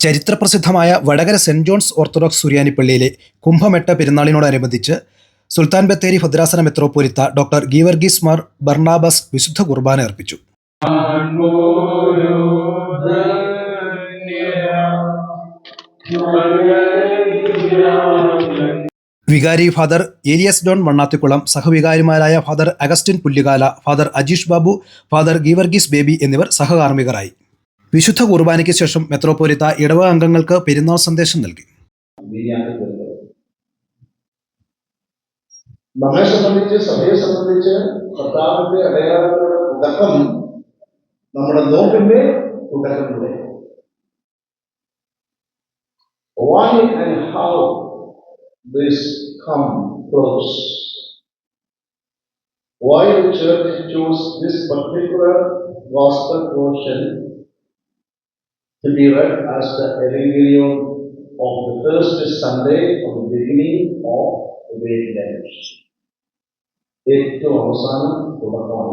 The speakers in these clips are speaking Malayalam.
ചരിത്രപ്രസിദ്ധമായ വടകര സെന്റ് ജോൺസ് ഓർത്തഡോക്സ് സുറിയാനി പള്ളിയിലെ കുംഭമെട്ട പെരുന്നാളിനോടനുബന്ധിച്ച് സുൽത്താൻ ബത്തേരി ഭദ്രാസന മെത്രോപ്പൊലീത്ത ഡോക്ടർ ഗീവർഗീസ് മാർ ബർണാബാസ് വിശുദ്ധ കുർബാന അർപ്പിച്ചു. വികാരി ഫാദർ ഏലിയസ് ജോൺ വണ്ണാത്തിക്കുളം, സഹവികാരിമാരായ father Augustine Pullukala, father Ajeesh Babu, father Geevarghese Baby എന്നിവർ സഹകാർമ്മികരായി. വിശുദ്ധ കുർബാനയ്ക്ക് ശേഷം മെത്രോപ്പൊലീത്ത ഇടവക അംഗങ്ങൾക്ക് പെരുന്നാൾ സന്ദേശം നൽകി. നമ്മെ സംബന്ധിച്ച്, സഭയെ സംബന്ധിച്ച് കർത്താവിന്റെ അടയാളങ്ങളുടെ തുടക്കം നമ്മുടെ നോക്കിന്റെ തുടക്കത്തിലൂടെ. Why and how this come close? Why the church chose this particular gospel portion to be read as the evangelium of the first Sunday of the beginning of the Great Lent? ഏറ്റവും അവസാനം തുടക്കമാണ്.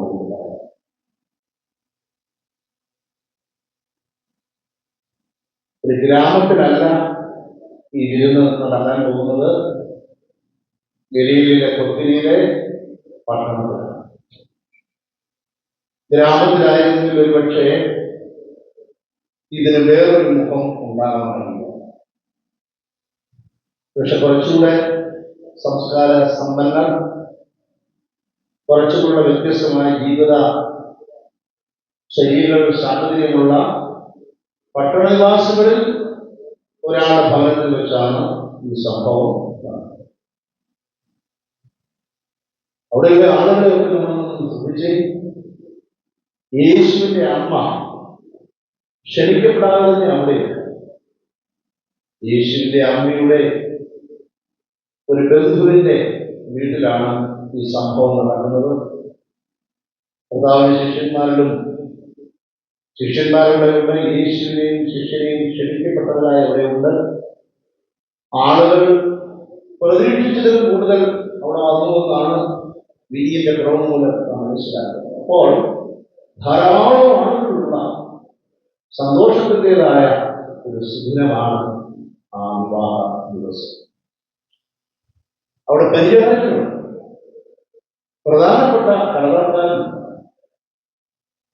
ഒരു ഗ്രാമത്തിലല്ല ഈ വിരുന്ന് നടക്കാൻ പോകുന്നത്, ഗലീലയിലെ കൊത്തിനിയിലെ പട്ടണത്തിലാണ്. ഗ്രാമത്തിലായിരുന്നെങ്കിൽ ഒരുപക്ഷെ ഇതിന് വേറൊരു മുഖം ഉണ്ടാകാമായിരുന്നു. പക്ഷെ കുറച്ചുകൂടെ സംസ്കാര സമ്പന്നർ, കുറച്ചുകൂടെ വ്യത്യസ്തമായ ജീവിത ശൈലികൾ സാഹചര്യമുള്ള പട്ടണനിവാസികളിൽ ഒരാളുടെ ഭവനത്തിൽ വെച്ചാണ് ഈ സംഭവം. അവിടെയുള്ള ആളുകളെയൊക്കെ നമ്മളൊന്ന് ശ്രദ്ധിച്ച്, യേശുവിന്റെ അമ്മ ക്ഷണിക്കപ്പെടാതെ തന്നെ അവിടെ യേശുവിന്റെ അമ്മയുടെ ഒരു ബന്ധുവിന്റെ വീട്ടിലാണ് ഈ സംഭവം നടക്കുന്നത്. കർത്താവിന്റെ ശിഷ്യന്മാരുടെ യേശുവിനെയും ശിഷ്യനെയും ക്ഷണിക്കപ്പെട്ടവരായ അവിടെയുണ്ട്. ആളുകൾ പ്രതീക്ഷിച്ചതിൽ കൂടുതൽ അവിടെ വന്നുവെന്നാണ് വീഞ്ഞിന്റെ കുറവ് മൂലം മനസ്സിലാക്കുന്നത്. അപ്പോൾ ധാരാളം ആളുകളുള്ള സന്തോഷത്തിൻ്റെതായ ഒരു സുദിനമാണ് ആ വിവാഹ ദിവസം. അവിടെ പരിചയങ്ങളുണ്ട്, പ്രധാനപ്പെട്ട കലാകാരൻ.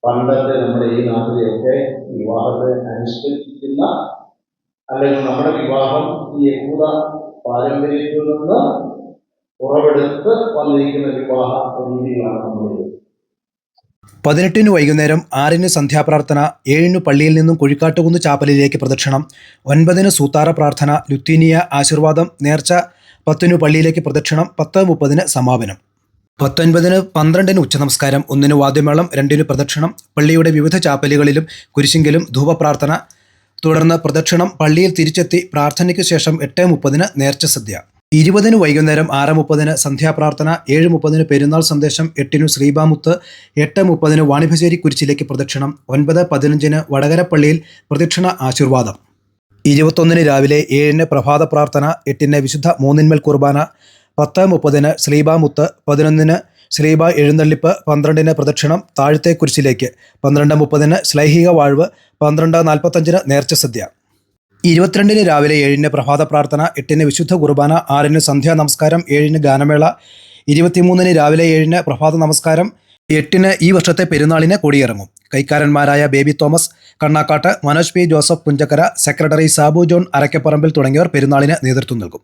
പണ്ടത്തെ നമ്മുടെ ഈ നാട്ടിലെയൊക്കെ വിവാഹത്തെ അനുഷ്ഠിക്കുന്ന, അല്ലെങ്കിൽ നമ്മുടെ വിവാഹം ഈ യഹൂദ പാരമ്പര്യത്തിൽ നിന്ന് ഉറവെടുത്ത് വന്നിരിക്കുന്ന വിവാഹ രീതികളാണ് നമ്മുടെ. 18 വൈകുന്നേരം 6 സന്ധ്യാപ്രാർത്ഥന, 7 പള്ളിയിൽ നിന്നും കുഴിക്കാട്ടുകുന്ന് ചാപ്പലിലേക്ക് പ്രദക്ഷിണം, 9 സൂത്താറ പ്രാർത്ഥന, ലുത്തീനിയ ആശീർവാദം, നേർച്ച, 10 പള്ളിയിലേക്ക് പ്രദക്ഷിണം, 10:30 സമാപനം. 19 12 ഉച്ചനമസ്കാരം, 1 വാദ്യമേളം, 2 പ്രദക്ഷിണം, പള്ളിയുടെ വിവിധ ചാപ്പലുകളിലും കുരിശിങ്കിലും ധൂപപ്രാർത്ഥന, തുടർന്ന് പ്രദക്ഷിണം, പള്ളിയിൽ തിരിച്ചെത്തി പ്രാർത്ഥനയ്ക്ക് ശേഷം 8:30 നേർച്ച സദ്യ. 20 വൈകുന്നേരം 6:30 സന്ധ്യാപ്രാർത്ഥന, 7:30 പെരുന്നാൾ സന്ദേശം, 8 ശ്രീബാമുത്ത്, 8:30 വാണിഭശ്ശേരി കുരിശിലേക്ക് പ്രദക്ഷിണം, 9:15 വടകര പള്ളിയിൽ പ്രദക്ഷിണ ആശീർവാദം. 21 രാവിലെ 7 പ്രഭാത പ്രാർത്ഥന, 8 വിശുദ്ധ മൂന്നിന്മേൽ കുർബാന, 10:30 ശ്രീബാമുത്ത്, 11 ശ്രീബ എഴുന്നള്ളിപ്പ്, 12 പ്രദക്ഷിണം താഴത്തെ കുരിശിലേക്ക്, 12:30 ശ്ലൈഹിക വാഴ്വ്, 12:45 നേർച്ച സദ്യ. 22 രാവിലെ 7 പ്രഭാത പ്രാർത്ഥന, 8 വിശുദ്ധ കുർബാന, 6 സന്ധ്യാ നമസ്കാരം, 7 ഗാനമേള, 23 രാവിലെ 7 പ്രഭാത നമസ്കാരം, 8 ഈ വർഷത്തെ പെരുന്നാളിന് കൊടിയിറങ്ങും. കൈക്കാരന്മാരായ ബേബി തോമസ് കണ്ണാക്കാട്ട്, മനോജ് പി ജോസഫ് പുഞ്ചക്കര, സെക്രട്ടറി സാബു ജോൺ അരക്കപ്പറമ്പിൽ തുടങ്ങിയവർ പെരുന്നാളിന് നേതൃത്വം നൽകും.